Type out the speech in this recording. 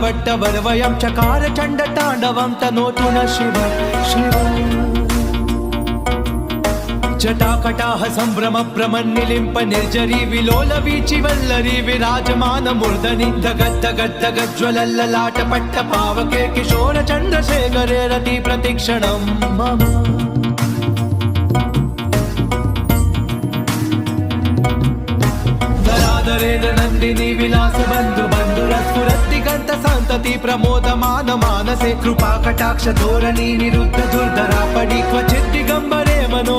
वरवयं चकार चण्डताण्डवं तनोतु न शिव शिव जटाकटाह सम्भ्रम प्रमन्निलिम्प निर्जरी विलोल वीचि वल्लरी विराजमान मूर्धनि धगद्धगद्धगज्ज्वलल्ललाट पट्ट पावके किशोर चन्द्रशेखरे रति प्रतिक्षणं मम दरादरेण नन्दिनी विलास बन्धु बन्धुरस्फुरद्दिगन्त सन्तति प्रमोदमान मानसे कृपा कटाक्ष धोरणी निरुद्ध दुर्धरा पडि क्वचित् दिगम्बरे मनो